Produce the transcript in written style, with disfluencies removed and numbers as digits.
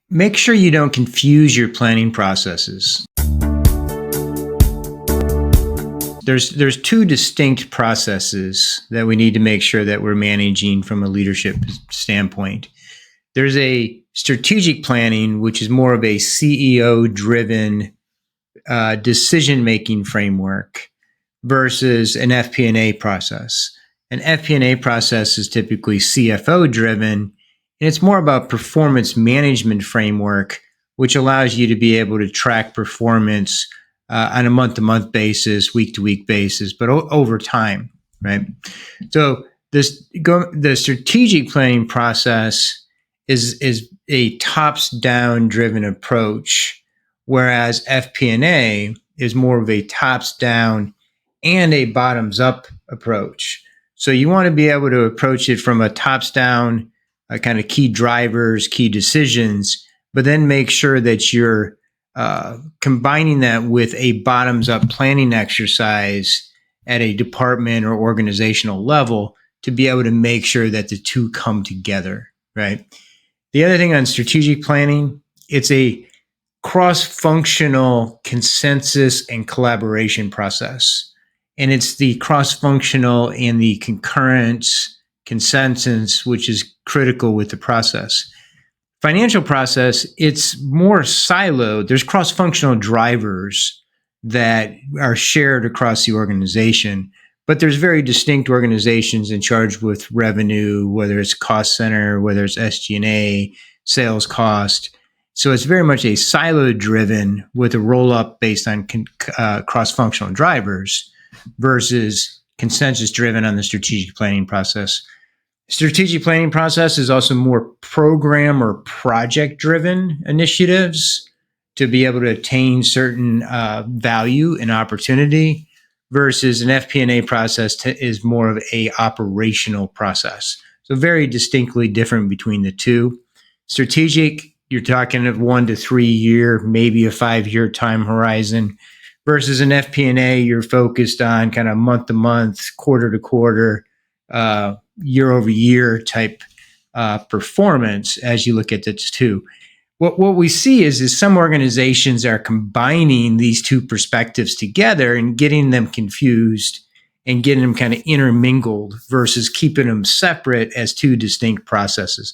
Make sure you don't confuse your planning processes. There's two distinct processes that we need to make sure that we're managing from a leadership standpoint. There's a strategic planning, which is more of a CEO-driven decision-making framework versus an FP&A process. An FP&A process is typically CFO-driven, and it's more about performance management framework, which allows you to be able to track performance on a month-to-month basis, week-to-week basis, but over time, right? So the strategic planning process is a tops-down driven approach, whereas FP&A is more of a tops-down and a bottoms-up approach. So you want to be able to approach it from a tops-down kind of key drivers, key decisions, but then make sure that you're combining that with a bottoms-up planning exercise at a department or organizational level to be able to make sure that the two come together, right? The other thing on strategic planning, it's a cross-functional consensus and collaboration process. And it's the cross-functional and the concurrence consensus, which is critical with the process. Financial process, it's more siloed. There's cross-functional drivers that are shared across the organization, but there's very distinct organizations in charge with revenue, whether it's cost center, whether it's SG&A, sales cost. So it's very much a silo-driven with a roll-up based on cross-functional drivers versus consensus-driven on the strategic planning process. Strategic planning process is also more program or project-driven initiatives to be able to attain certain value and opportunity versus an FP&A process is more of a operational process. So very distinctly different between the two. Strategic, you're talking of 1 to 3 year, maybe a 5-year time horizon versus an FP&A, you're focused on kind of month to month, quarter to quarter, year over year type performance as you look at the two. What we see is some organizations are combining these two perspectives together and getting them confused and getting them kind of intermingled versus keeping them separate as two distinct processes.